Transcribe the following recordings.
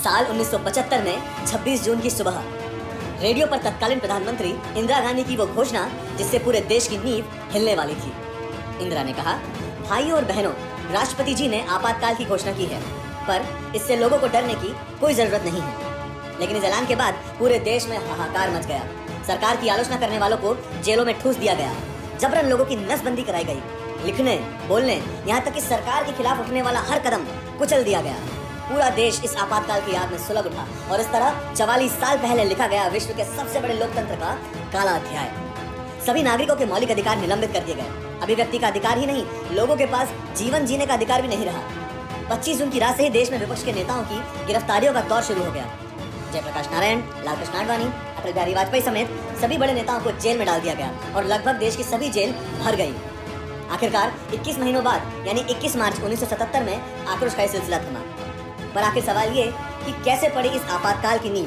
साल 1975 में 26 जून की सुबह रेडियो पर तत्कालीन प्रधानमंत्री इंदिरा गांधी की वो घोषणा जिससे पूरे देश की नींव हिलने वाली थी। इंदिरा ने कहा, भाइयों और बहनों, राष्ट्रपति जी ने आपातकाल की घोषणा की है, पर इससे लोगों को डरने की कोई जरूरत नहीं है। लेकिन इस ऐलान के बाद पूरे देश में हाहाकार मच गया। सरकार की आलोचना करने वालों को जेलों में ठूस दिया गया, जबरन लोगों की नसबंदी कराई गई, लिखने, बोलने, यहाँ तक कि सरकार के खिलाफ उठने वाला हर कदम कुचल दिया गया। पूरा देश इस आपातकाल की याद में सुलग उठा और इस तरह 44 साल पहले लिखा गया विश्व के सबसे बड़े लोकतंत्र का काला अध्याय। सभी नागरिकों के मौलिक अधिकार निलंबित कर दिए गए। अभिव्यक्ति का अधिकार ही नहीं, लोगों के पास जीवन जीने का अधिकार भी नहीं रहा। 25 जून की रात से ही देश में विपक्ष के नेताओं की गिरफ्तारियों का दौर शुरू हो गया। जयप्रकाश नारायण, लालकृष्ण आडवाणी, अटल बिहारी वाजपेयी समेत सभी बड़े नेताओं को जेल में डाल दिया गया और लगभग देश की सभी जेल भर गई। आखिरकार 21 महीनों बाद यानी 21 मार्च 1977 में आक्रोश का सिलसिला थमा। पर आखिर सवाल ये कि कैसे पड़ी इस आपातकाल की नींव।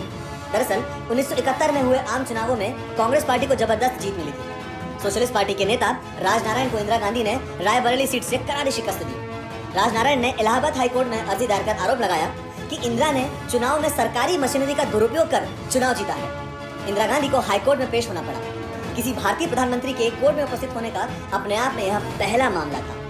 दरअसल 1971 में हुए आम चुनावों में कांग्रेस पार्टी को जबरदस्त जीत मिली थी। सोशलिस्ट पार्टी के नेता राजनारायण को इंदिरा गांधी ने रायबरेली सीट से करारी शिकस्त दी। राजनारायण ने इलाहाबाद हाईकोर्ट में अर्जी दायर कर आरोप लगाया कि इंदिरा ने चुनाव में सरकारी मशीनरी का दुरुपयोग कर चुनाव जीता है। इंदिरा गांधी को हाईकोर्ट में पेश होना पड़ा। किसी भारतीय प्रधानमंत्री के कोर्ट में उपस्थित होने का अपने आप में यह पहला मामला था।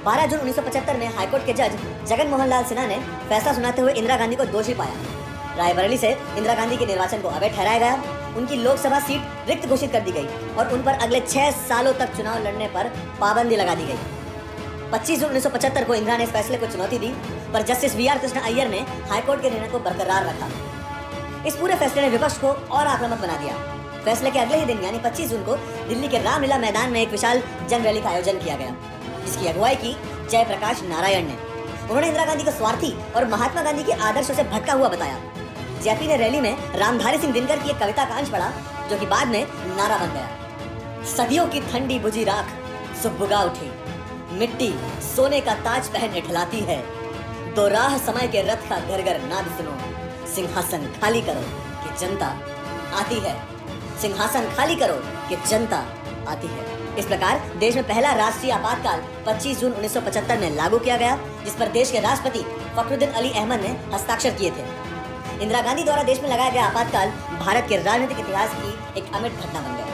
12 जून 1975 में हाईकोर्ट के जज जगन मोहन लाल सिन्हा ने फैसला सुनाते हुए इंदिरा गांधी को दोषी पाया। रायबरेली से इंदिरा गांधी के निर्वाचन को अवैध ठहराया गया। उनकी लोकसभा सीट रिक्त घोषित कर दी गई और उन पर अगले 6 सालों तक चुनाव लड़ने पर पाबंदी लगा दी गई। 25 जून 1975 को इंदिरा ने इस फैसले को चुनौती दी, पर justice V R Krishna Iyer ने हाईकोर्ट के निर्णय को बरकरार रखा। इस पूरे फैसले ने विपक्ष को और आक्रामक बना दिया। फैसले के अगले ही दिन यानी 25 जून को दिल्ली के रामलीला मैदान में एक विशाल जन रैली का आयोजन किया गया, जिसकी अगुवाई की जयप्रकाश नारायण ने। उन्होंने इंदिरा गांधी को स्वार्थी और महात्मा गांधी के आदर्शों से भटका हुआ बताया। जेपी ने रैली में रामधारी सिंह दिनकर की एक कविता का अंश पढ़ा, जो कि बाद में नारा बन गया। सदियों की ठंडी बुझी राख सुबुगा उठी, मिट्टी सोने का ताज पहन इठलाती है। दो राह समय के रथ का घर घर नाद सुनो, सिंहासन खाली करो कि जनता आती है। सिंहासन खाली करो कि जनता आती है। इस प्रकार देश में पहला राष्ट्रीय आपातकाल 25 जून 1975 में लागू किया गया, जिस पर देश के राष्ट्रपति फखरुद्दीन अली अहमद ने हस्ताक्षर किए थे। इंदिरा गांधी द्वारा देश में लगाया गया आपातकाल भारत के राजनीतिक इतिहास की एक अमिट घटना बन गया।